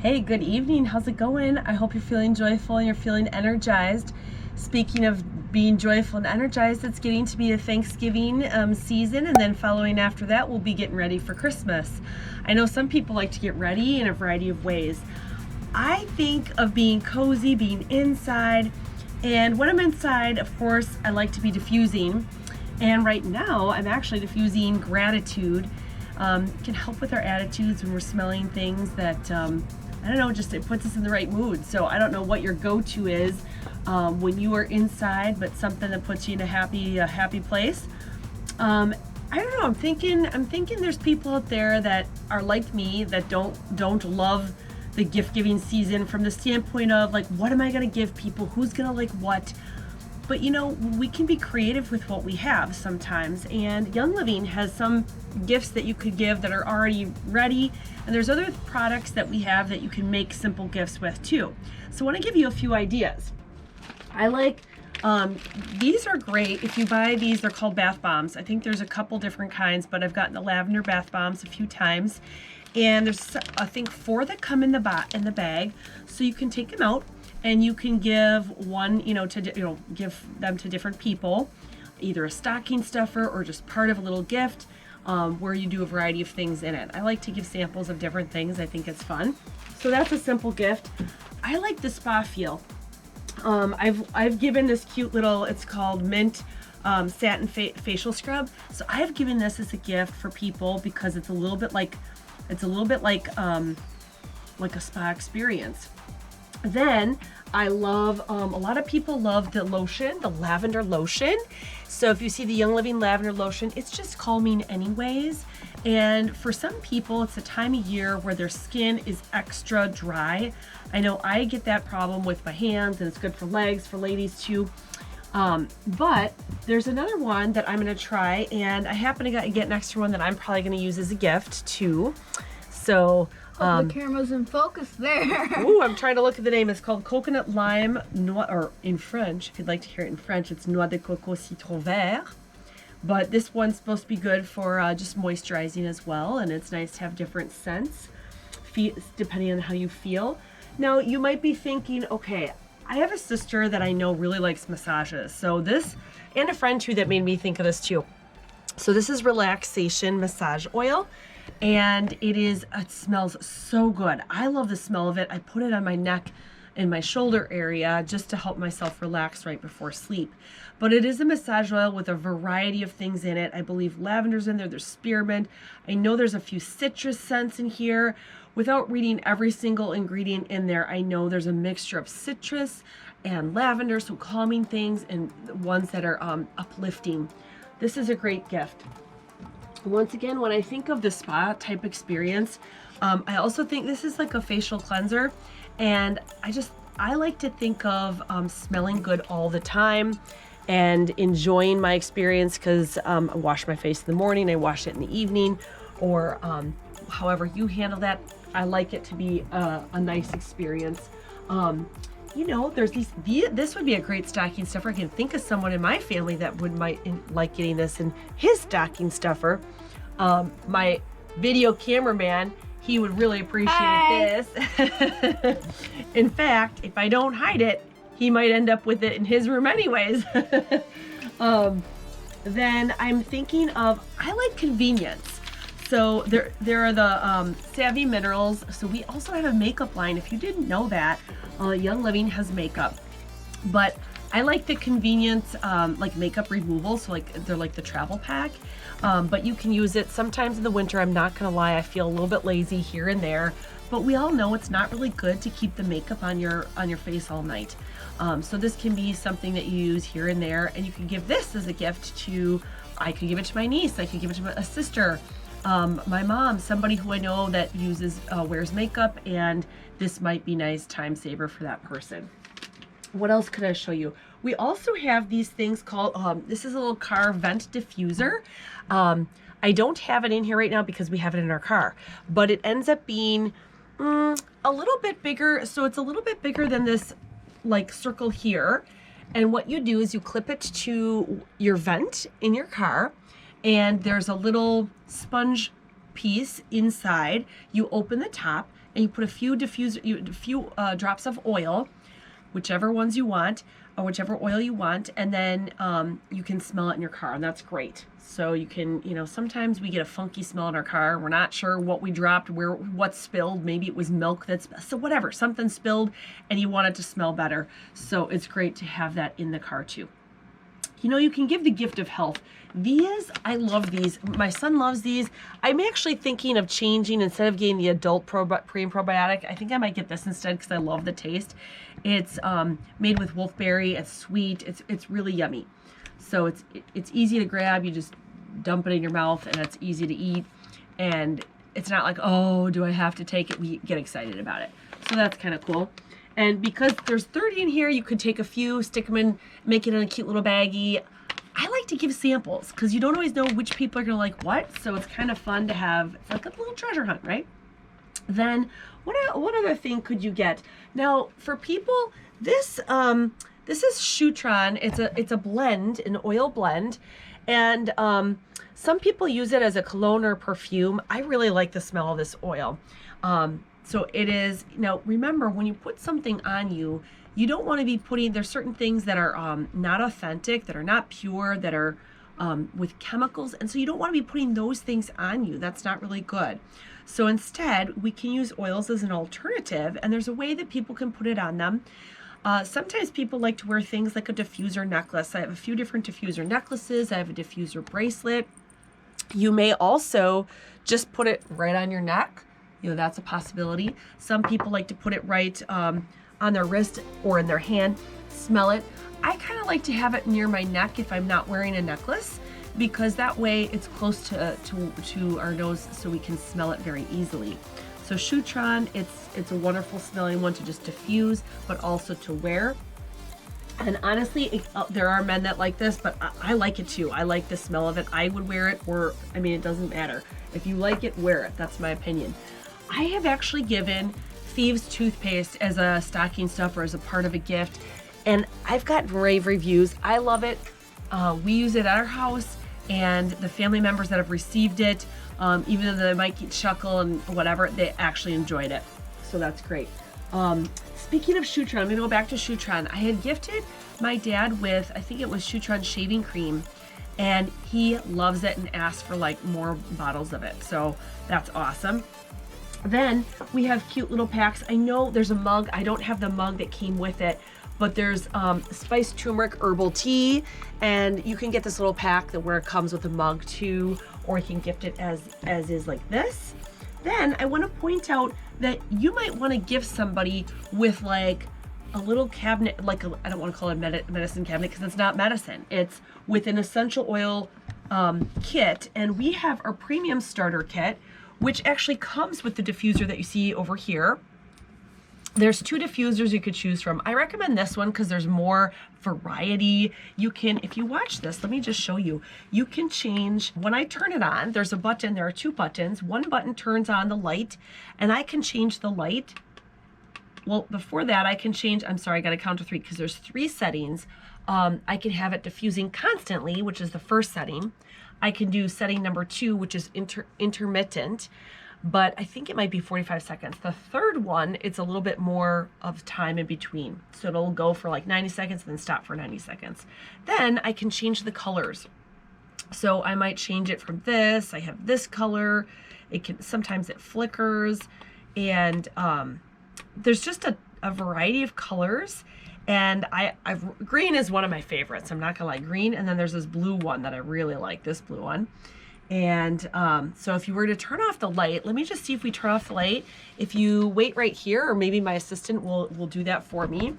Hey, good evening. How's it going? I hope you're feeling joyful and you're feeling energized. Speaking of being joyful and energized, it's getting to be a Thanksgiving season, and then following after that, we'll be getting ready for Christmas. I know some people like to get ready in a variety of ways. I think of being cozy, being inside, and when I'm inside, of course, I like to be diffusing. And right now, I'm actually diffusing gratitude. Can help with our attitudes when we're smelling things that I don't know, just it puts us in the right mood. So I don't know what your go-to is when you are inside, but something that puts you in a happy place. I don't know. I'm thinking there's people out there that are like me that don't love the gift giving season from the standpoint of like, what am I going to give people? Who's going to like what? But you know, we can be creative with what we have sometimes, and Young Living has some gifts that you could give that are already ready, and there's other products that we have that you can make simple gifts with too. So I want to give you a few ideas. I like these are great if you buy these. They're called bath bombs. I think there's a couple different kinds, but I've gotten the lavender bath bombs a few times, and there's I think 4 that come in the bag, so you can take them out. And you can give one, give them to different people, either a stocking stuffer or just part of a little gift where you do a variety of things in it. I like to give samples of different things. I think it's fun. So that's a simple gift. I like the spa feel. I've given this cute little, it's called Mint Satin Facial Scrub. So I've given this as a gift for people because it's a little bit like a spa experience. Then I love, a lot of people love the lotion, the lavender lotion. So if you see the Young Living lavender lotion, it's just calming anyways. And for some people, it's a time of year where their skin is extra dry. I know I get that problem with my hands, and it's good for legs, for ladies too. But there's another one that I'm gonna try, and I happen to get an extra one that I'm probably gonna use as a gift too. So the camera's in focus there. Ooh, I'm trying to look at the name. It's called Coconut Lime Noix, or in French, if you'd like to hear it in French, it's Noix de Coco Citron Vert. But this one's supposed to be good for just moisturizing as well, and it's nice to have different scents depending on how you feel. Now, you might be thinking, okay, I have a sister that I know really likes massages. So this, and a friend too that made me think of this too. So this is relaxation massage oil. And it smells so good. I love the smell of it. I put it on my neck and my shoulder area just to help myself relax right before sleep. But it is a massage oil with a variety of things in it. I believe lavender's in there, there's spearmint. I know there's a few citrus scents in here. Without reading every single ingredient in there, I know there's a mixture of citrus and lavender, so calming things, and ones that are uplifting. This is a great gift. Once again, when I think of the spa type experience, I also think this is like a facial cleanser, and I like to think of smelling good all the time and enjoying my experience, because I wash my face in the morning, I wash it in the evening, or however you handle that. I like it to be a nice experience. You know, there's this would be a great stocking stuffer. I can think of someone in my family that might like getting this in his stocking stuffer. My video cameraman, he would really appreciate this. In fact, if I don't hide it, he might end up with it in his room anyways. Then I'm thinking of, I like convenience. So there are the Savvy Minerals. So we also have a makeup line. If you didn't know that, Young Living has makeup. But I like the convenience, like makeup removal. So like they're like the travel pack. But you can use it sometimes in the winter. I'm not gonna lie, I feel a little bit lazy here and there. But we all know it's not really good to keep the makeup on your face all night. So this can be something that you use here and there, and you can give this as a gift to. I could give it to my niece. I could give it to a sister. My mom, somebody who I know that wears makeup, and this might be nice time saver for that person. What else could I show you? We also have these things called, this is a little car vent diffuser. I don't have it in here right now because we have it in our car, but it ends up being a little bit bigger. So it's a little bit bigger than this like circle here. And what you do is you clip it to your vent in your car, and there's a little sponge piece inside. You open the top, and you put a few drops of oil, whichever ones you want, or whichever oil you want, and then you can smell it in your car, and that's great. So you can, sometimes we get a funky smell in our car. We're not sure what we dropped, what spilled. Maybe it was milk so whatever, something spilled, and you want it to smell better. So it's great to have that in the car too. You can give the gift of health. These, I love these. My son loves these. I'm actually thinking of changing, instead of getting the adult pre and probiotic, I think I might get this instead because I love the taste. It's made with wolfberry. It's sweet. It's really yummy. So it's easy to grab. You just dump it in your mouth, and it's easy to eat. And it's not like, oh, do I have to take it? We get excited about it. So that's kind of cool. And because there's 30 in here, you could take a few, stick them in, make it in a cute little baggie. I like to give samples because you don't always know which people are going to like what. So it's kind of fun to have. It's like a little treasure hunt, right? Then what other thing could you get? Now, for people, this is Shutron. It's a blend, an oil blend. And some people use it as a cologne or perfume. I really like the smell of this oil. So it is, remember, when you put something on you, you don't want to be putting, there's certain things that are not authentic, that are not pure, that are with chemicals. And so you don't want to be putting those things on you. That's not really good. So instead, we can use oils as an alternative. And there's a way that people can put it on them. Sometimes people like to wear things like a diffuser necklace. I have a few different diffuser necklaces. I have a diffuser bracelet. You may also just put it right on your neck. That's a possibility. Some people like to put it right on their wrist or in their hand, smell it. I kind of like to have it near my neck if I'm not wearing a necklace, because that way it's close to our nose, so we can smell it very easily. So Shutron, it's a wonderful smelling one to just diffuse, but also to wear. And honestly, there are men that like this, but I like it too. I like the smell of it. I would wear it, it doesn't matter. If you like it, wear it. That's my opinion. I have actually given Thieves toothpaste as a stocking stuffer, as a part of a gift, and I've gotten rave reviews. I love it. We use it at our house, and the family members that have received it, even though they might get chuckle and whatever, they actually enjoyed it. So that's great. Speaking of Shutron, I'm going to go back to Shutron. I had gifted my dad with, I think it was Shutron shaving cream, and he loves it and asked for like more bottles of it. So that's awesome. Then we have cute little packs. I know there's a mug. I don't have the mug that came with it, but there's spiced turmeric herbal tea, and you can get this little pack where it comes with a mug too, or you can gift it as is like this. Then I want to point out that you might want to gift somebody with like a little cabinet, I don't want to call it a medicine cabinet because it's not medicine. It's with an essential oil kit, and we have our premium starter kit, which actually comes with the diffuser that you see over here. There's 2 diffusers you could choose from. I recommend this one because there's more variety. You can, if you watch this, let me just show you. You can change, when I turn it on, there's a button, there are 2 buttons. One button turns on the light, and I can change the light. Well, before that, I can change, I'm sorry, I got to count to 3 because there's 3 settings. I can have it diffusing constantly, which is the first setting. I can do setting number 2, which is intermittent, but I think it might be 45 seconds. The third one, it's a little bit more of time in between. So it'll go for like 90 seconds and then stop for 90 seconds. Then I can change the colors. So I might change it from this. I have this color. Sometimes it flickers, and there's just a variety of colors. And green is one of my favorites. I'm not gonna lie, green. And then there's this blue one that I really like, this blue one. And so if you were to turn off the light, let me just see if we turn off the light. If you wait right here, or maybe my assistant will do that for me.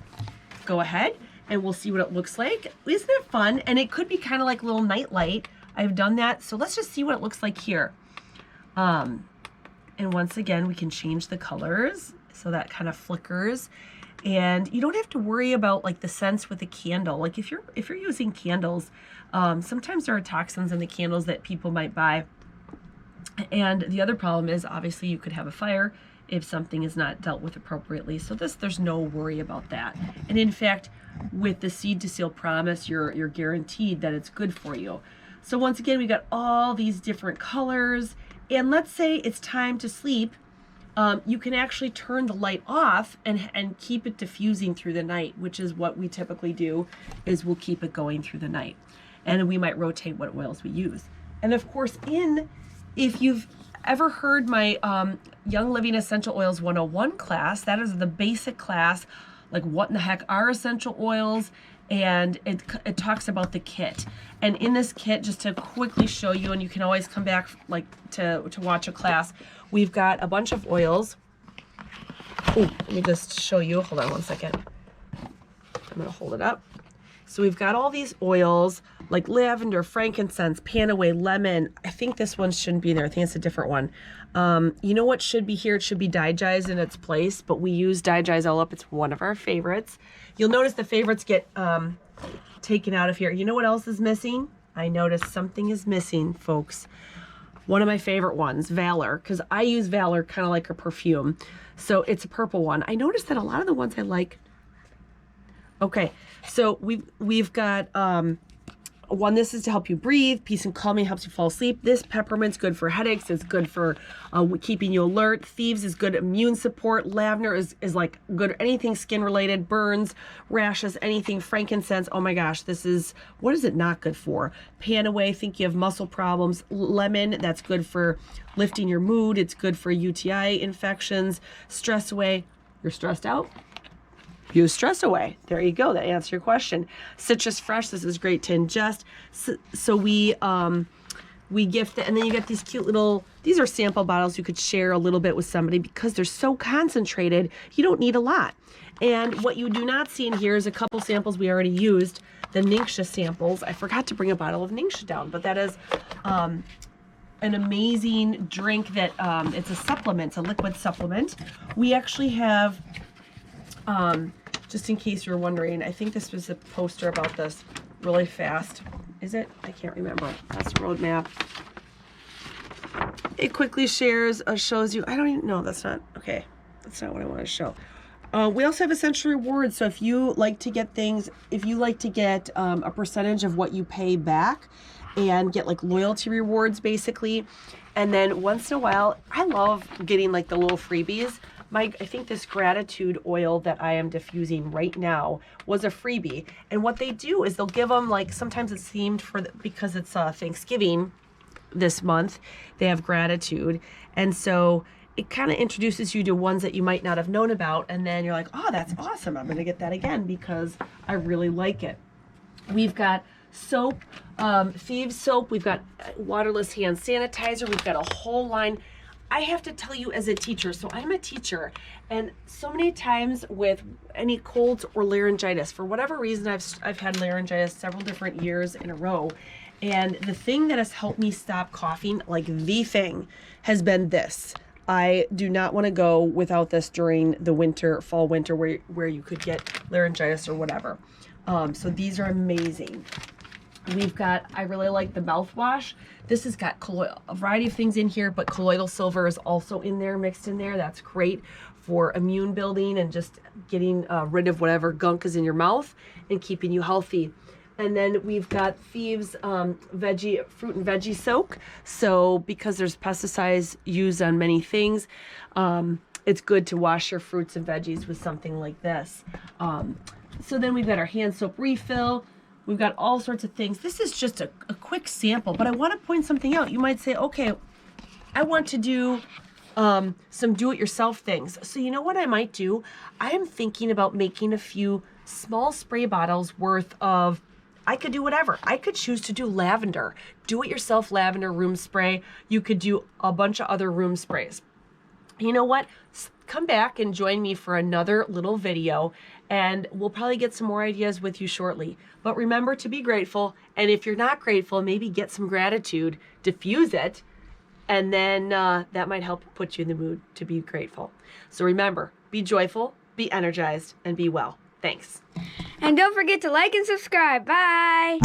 Go ahead and we'll see what it looks like. Isn't it fun? And it could be kind of like a little night light. I've done that. So let's just see what it looks like here. And once again, we can change the colors. So that kind of flickers. And you don't have to worry about like the scents with the candle. Like if you're using candles, sometimes there are toxins in the candles that people might buy. And the other problem is obviously you could have a fire if something is not dealt with appropriately. So there's no worry about that. And in fact, with the Seed to Seal promise, you're guaranteed that it's good for you. So once again, we got all these different colors. And let's say it's time to sleep. you can actually turn the light off and keep it diffusing through the night, which is what we typically do, is we'll keep it going through the night. And we might rotate what oils we use. And of course, if you've ever heard my Young Living Essential Oils 101 class, that is the basic class, like what in the heck are essential oils, and it talks about the kit. And in this kit, just to quickly show you, and you can always come back like to watch a class, we've got a bunch of oils. Oh, let me just show you. Hold on one second. I'm gonna hold it up. So we've got all these oils like lavender, frankincense, panaway, lemon. I think this one shouldn't be there. I think it's a different one. You know what should be here? It should be Energized in its place, but we use Energized all up. It's one of our favorites. You'll notice the favorites get taken out of here. You know what else is missing? I noticed something is missing, folks. One of my favorite ones, Valor, because I use Valor kind of like a perfume. So it's a purple one. I noticed that a lot of the ones I like. Okay, so we've got one. This is to help you breathe. Peace and calming, helps you fall asleep. This peppermint's good for headaches. It's good for keeping you alert. Thieves is good immune support. Lavender is like good anything skin related, burns, rashes, anything. Frankincense, oh my gosh, this is, what is it not good for? Panaway, think you have muscle problems. Lemon, that's good for lifting your mood. It's good for UTI infections. Stress away. You're stressed out? Use stress away. There you go. That answers your question. Citrus fresh. This is great to ingest. So we gift it, and then you get these cute little. These are sample bottles you could share a little bit with somebody because they're so concentrated. You don't need a lot. And what you do not see in here is a couple samples we already used. The Ningxia samples. I forgot to bring a bottle of Ningxia down, but that is an amazing drink that it's a supplement. It's a liquid supplement. We actually have. Just in case you're wondering, I think this was a poster about this really fast. Is it? I can't remember. That's the roadmap. It quickly shares, shows you, I don't even know, that's not, okay. That's not what I want to show. We also have essential rewards. So if you like to get things, if you like to get a percentage of what you pay back and get like loyalty rewards basically. And then once in a while, I love getting like the little freebies. I think this gratitude oil that I am diffusing right now was a freebie. And what they do is they'll give them, like, sometimes it's themed because it's Thanksgiving this month. They have gratitude. And so it kind of introduces you to ones that you might not have known about. And then you're like, oh, that's awesome. I'm going to get that again because I really like it. We've got soap, Thieves soap. We've got waterless hand sanitizer. We've got a whole line. I have to tell you as a teacher, so I'm a teacher, and so many times with any colds or laryngitis, for whatever reason, I've had laryngitis several different years in a row, and the thing that has helped me stop coughing, like the thing, has been this. I do not want to go without this during the winter, fall, winter, where you could get laryngitis or whatever. So these are amazing. We've got, I really like the mouthwash. This has got a variety of things in here, but colloidal silver is also in there, mixed in there. That's great for immune building and just getting rid of whatever gunk is in your mouth and keeping you healthy. And then we've got Thieves fruit and veggie soak. So because there's pesticides used on many things, it's good to wash your fruits and veggies with something like this. So then we've got our hand soap refill. We've got all sorts of things. This is just a quick sample, but I want to point something out. You might say, okay, I want to do some do-it-yourself things. So you know what I might do? I am thinking about making a few small spray bottles worth of, I could do whatever. I could choose to do lavender, do-it-yourself lavender room spray. You could do a bunch of other room sprays. You know what? Come back and join me for another little video, and we'll probably get some more ideas with you shortly. But remember to be grateful, and if you're not grateful, maybe get some gratitude, diffuse it, and then that might help put you in the mood to be grateful. So remember, be joyful, be energized, and be well. Thanks. And don't forget to like and subscribe. Bye.